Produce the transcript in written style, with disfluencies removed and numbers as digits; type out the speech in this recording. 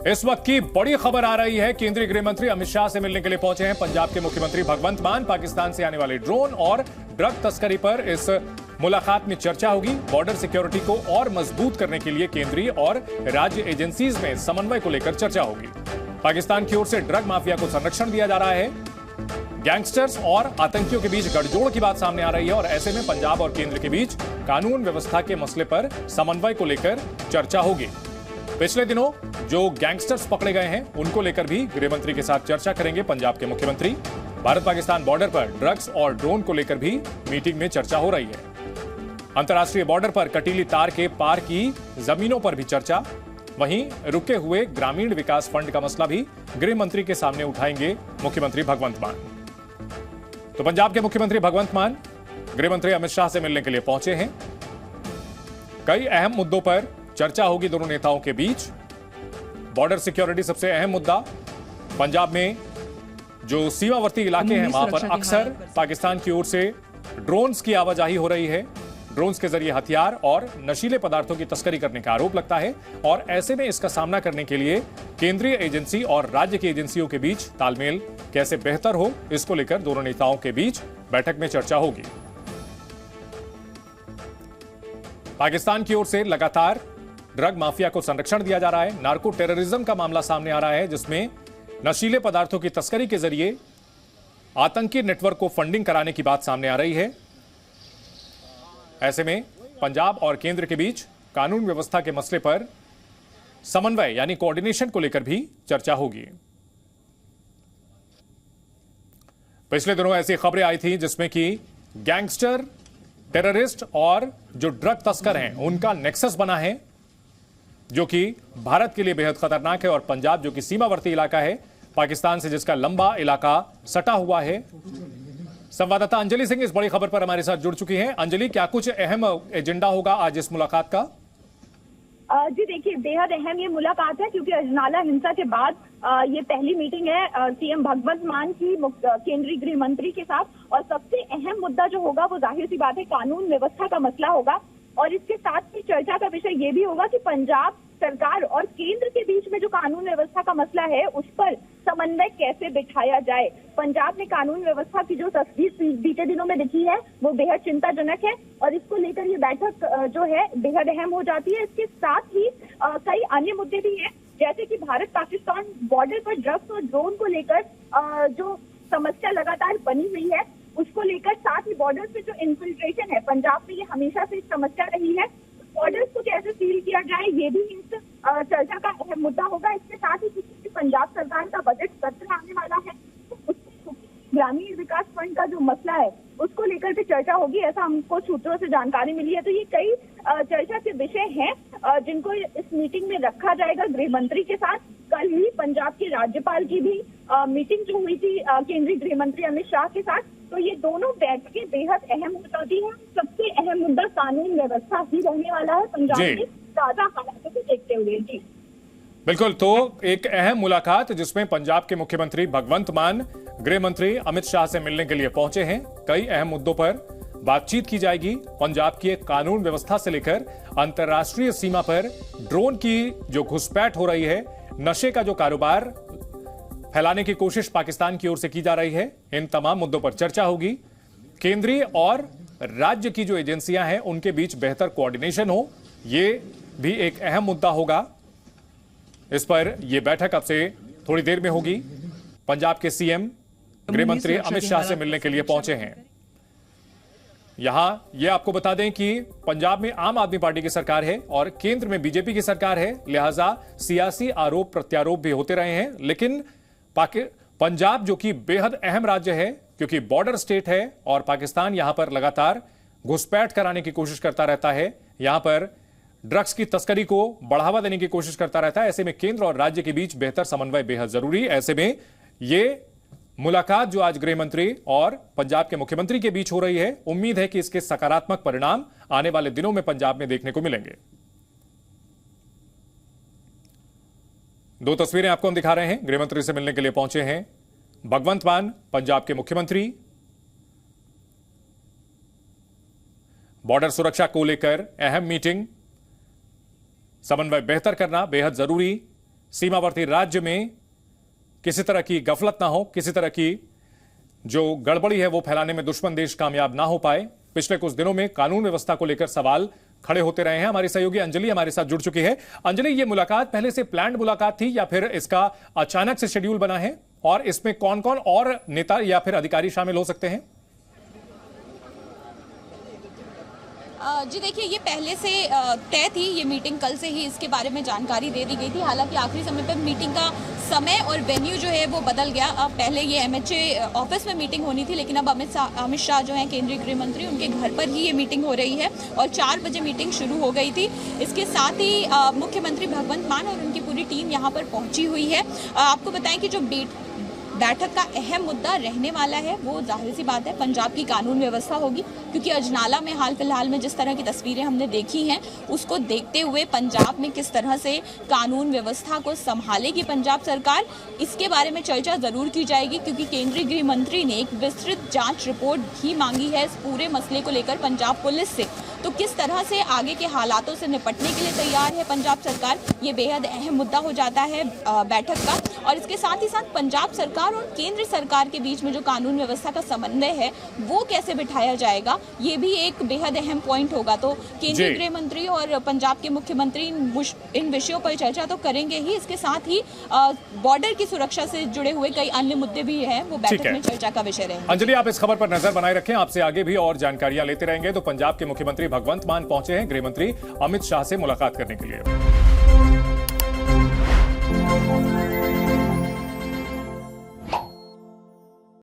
इस वक्त की बड़ी खबर आ रही है। केंद्रीय गृह मंत्री अमित शाह से मिलने के लिए पहुंचे हैं पंजाब के मुख्यमंत्री भगवंत मान। पाकिस्तान से आने वाले ड्रोन और ड्रग तस्करी पर इस मुलाकात में चर्चा होगी। बॉर्डर सिक्योरिटी को और मजबूत करने के लिए केंद्रीय और राज्य एजेंसीज में समन्वय को लेकर चर्चा होगी। पाकिस्तान की ओर से ड्रग माफिया को संरक्षण दिया जा रहा है। गैंगस्टर्स और आतंकियों के बीच गठजोड़ की बात सामने आ रही है और ऐसे में पंजाब और केंद्र के बीच कानून व्यवस्था के मसले पर समन्वय को लेकर चर्चा होगी। पिछले दिनों जो गैंगस्टर्स पकड़े गए हैं उनको लेकर भी गृह मंत्री के साथ चर्चा करेंगे पंजाब के मुख्यमंत्री। भारत पाकिस्तान बॉर्डर पर ड्रग्स और ड्रोन को लेकर भी मीटिंग में चर्चा हो रही है। अंतर्राष्ट्रीय बॉर्डर पर कटीली तार के पार की जमीनों पर भी चर्चा। वहीं रुके हुए ग्रामीण विकास फंड का मसला भी गृह मंत्री के सामने उठाएंगे मुख्यमंत्री भगवंत मान। तो पंजाब के मुख्यमंत्री भगवंत मान गृह मंत्री अमित शाह से मिलने के लिए पहुंचे हैं। कई अहम मुद्दों पर चर्चा होगी दोनों नेताओं के बीच। बॉर्डर सिक्योरिटी सबसे अहम मुद्दा। पंजाब में जो सीमावर्ती इलाके हैं वहां पर अक्सर पाकिस्तान की ओर से ड्रोन्स की आवाजाही हो रही है। ड्रोन्स के जरिए हथियार और नशीले पदार्थों की तस्करी करने का आरोप लगता है और ऐसे में इसका सामना करने के लिए केंद्रीय एजेंसी और राज्य की एजेंसियों के बीच तालमेल कैसे बेहतर हो, इसको लेकर दोनों नेताओं के बीच बैठक में चर्चा होगी। पाकिस्तान की ओर से लगातार ड्रग माफिया को संरक्षण दिया जा रहा है। नार्को टेररिज्म का मामला सामने आ रहा है जिसमें नशीले पदार्थों की तस्करी के जरिए आतंकी नेटवर्क को फंडिंग कराने की बात सामने आ रही है। ऐसे में पंजाब और केंद्र के बीच कानून व्यवस्था के मसले पर समन्वय यानी कोऑर्डिनेशन को लेकर भी चर्चा होगी। पिछले दिनों ऐसी खबरें आई थी जिसमें कि गैंगस्टर, टेररिस्ट और जो ड्रग तस्कर हैं उनका नेक्सस बना है जो कि भारत के लिए बेहद खतरनाक है। और पंजाब जो कि सीमावर्ती इलाका है पाकिस्तान से, जिसका लंबा इलाका सटा हुआ है। संवाददाता अंजलि सिंह इस बड़ी खबर पर हमारे साथ जुड़ चुकी हैं। अंजलि, क्या कुछ अहम एजेंडा होगा आज इस मुलाकात का? जी देखिए, बेहद अहम ये मुलाकात है क्योंकि अजनाला हिंसा के बाद ये पहली मीटिंग है सीएम भगवंत मान की केंद्रीय गृह मंत्री के साथ। और सबसे अहम मुद्दा जो होगा वो जाहिर सी बात है कानून व्यवस्था का मसला होगा। और इसके साथ ही चर्चा का विषय ये भी होगा कि पंजाब सरकार और केंद्र के बीच में जो कानून व्यवस्था का मसला है उस पर समन्वय कैसे बिठाया जाए। पंजाब में कानून व्यवस्था की जो तस्वीर बीते दिनों में दिखी है वो बेहद चिंताजनक है और इसको लेकर ये बैठक जो है बेहद अहम हो जाती है। इसके साथ ही कई अन्य मुद्दे भी हैं, जैसे कि भारत पाकिस्तान बॉर्डर पर ड्रग्स और ड्रोन को लेकर जो समस्या लगातार बनी हुई है उसको लेकर, साथ ही बॉर्डर पे जो इन्फिल्ट्रेशन है पंजाब में ये हमेशा से समस्या रही है। बॉर्डर्स को कैसे सील किया जाए ये भी इस चर्चा का अहम मुद्दा होगा। इसके साथ ही पंजाब सरकार का बजट सत्र आने वाला है तो ग्रामीण विकास फंड का जो मसला है उसको लेकर भी चर्चा होगी, ऐसा हमको सूत्रों से जानकारी मिली है। तो ये कई चर्चा के विषय हैं जिनको इस मीटिंग में रखा जाएगा गृह मंत्री के साथ। कल ही पंजाब के राज्यपाल की भी मीटिंग जो हुई थी केंद्रीय गृह मंत्री अमित शाह के साथ, तो ये दोनों बैठकें बेहद अहम हो जाती हैं। सबसे अहम मुद्दा कानून व्यवस्था ही रहने वाला है पंजाब में ताजा हालातों को देखते हुए। जी बिल्कुल, तो एक अहम मुलाकात जिसमें पंजाब के मुख्यमंत्री भगवंत मान गृह मंत्री अमित शाह से मिलने के लिए पहुंचे हैं। कई अहम मुद्दों पर बातचीत की जाएगी। पंजाब की एक कानून व्यवस्था से लेकर अंतर्राष्ट्रीय सीमा पर ड्रोन की जो घुसपैठ हो रही है, नशे का जो कारोबार फैलाने की कोशिश पाकिस्तान की ओर से की जा रही है, इन तमाम मुद्दों पर चर्चा होगी। केंद्रीय और राज्य की जो एजेंसियां हैं उनके बीच बेहतर कोऑर्डिनेशन हो, ये भी एक अहम मुद्दा होगा। इस पर यह बैठक अब से थोड़ी देर में होगी। पंजाब के सीएम गृह मंत्री अमित शाह से मिलने के लिए पहुंचे हैं। यहां यह आपको बता दें कि पंजाब में आम आदमी पार्टी की सरकार है और केंद्र में बीजेपी की सरकार है, लिहाजा सियासी आरोप प्रत्यारोप भी होते रहे हैं। लेकिन पंजाब जो कि बेहद अहम राज्य है क्योंकि बॉर्डर स्टेट है और पाकिस्तान यहां पर लगातार घुसपैठ कराने की कोशिश करता रहता है, यहां पर ड्रग्स की तस्करी को बढ़ावा देने की कोशिश करता रहता है। ऐसे में केंद्र और राज्य के बीच बेहतर समन्वय बेहद जरूरी। ऐसे में यह मुलाकात जो आज गृह मंत्री और पंजाब के मुख्यमंत्री के बीच हो रही है, उम्मीद है कि इसके सकारात्मक परिणाम आने वाले दिनों में पंजाब में देखने को मिलेंगे। दो तस्वीरें आपको हम दिखा रहे हैं। गृह मंत्री से मिलने के लिए पहुंचे हैं भगवंत मान, पंजाब के मुख्यमंत्री। बॉर्डर सुरक्षा को लेकर अहम मीटिंग, समन्वय बेहतर करना बेहद जरूरी। सीमावर्ती राज्य में किसी तरह की गफलत ना हो, किसी तरह की जो गड़बड़ी है वो फैलाने में दुश्मन देश कामयाब ना हो पाए। पिछले कुछ दिनों में कानून व्यवस्था को लेकर सवाल खड़े होते रहे हैं। हमारी सहयोगी अंजलि हमारे साथ जुड़ चुकी है। अंजलि, ये मुलाकात पहले से प्लान्ड मुलाकात थी या फिर इसका अचानक से शेड्यूल बना है, और इसमें कौन कौन और नेता या फिर अधिकारी शामिल हो सकते हैं? जी देखिए, ये पहले से तय थी ये मीटिंग। कल से ही इसके बारे में जानकारी दे दी गई थी। हालांकि आखिरी समय पर मीटिंग का समय और वेन्यू जो है वो बदल गया। अब पहले ये एमएचए ऑफिस में मीटिंग होनी थी, लेकिन अब अमित शाह जो हैं केंद्रीय गृह मंत्री, उनके घर पर ही ये मीटिंग हो रही है और 4 बजे मीटिंग शुरू हो गई थी। इसके साथ ही मुख्यमंत्री भगवंत मान और उनकी पूरी टीम यहाँ पर पहुंची हुई है। आपको बताएं कि जो बैठक का अहम मुद्दा रहने वाला है वो जाहिर सी बात है पंजाब की कानून व्यवस्था होगी, क्योंकि अजनाला में हाल फिलहाल में जिस तरह की तस्वीरें हमने देखी हैं उसको देखते हुए पंजाब में किस तरह से कानून व्यवस्था को संभालेगी पंजाब सरकार, इसके बारे में चर्चा जरूर की जाएगी। क्योंकि केंद्रीय गृह मंत्री ने एक विस्तृत जांच रिपोर्ट भी मांगी है इस पूरे मसले को लेकर पंजाब पुलिस से। तो किस तरह से आगे के हालातों से निपटने के लिए तैयार है पंजाब सरकार, ये बेहद अहम मुद्दा हो जाता है बैठक का। और इसके साथ ही साथ पंजाब सरकार और केंद्र सरकार के बीच में जो कानून व्यवस्था का समन्वय है वो कैसे बिठाया जाएगा, ये भी एक बेहद अहम पॉइंट होगा। तो केंद्रीय गृह मंत्री और पंजाब के मुख्यमंत्री इन विषयों पर चर्चा तो करेंगे ही, इसके साथ ही बॉर्डर की सुरक्षा से जुड़े हुए कई अन्य मुद्दे भी हैं, वो बैठक में चर्चा का विषय रहेंगे। अंजलि, आप इस खबर पर नजर बनाए रखें, आपसे आगे भी और जानकारियां लेते रहेंगे। तो पंजाब के मुख्यमंत्री भगवंत मान पहुंचे हैं गृह मंत्री अमित शाह से मुलाकात करने के लिए।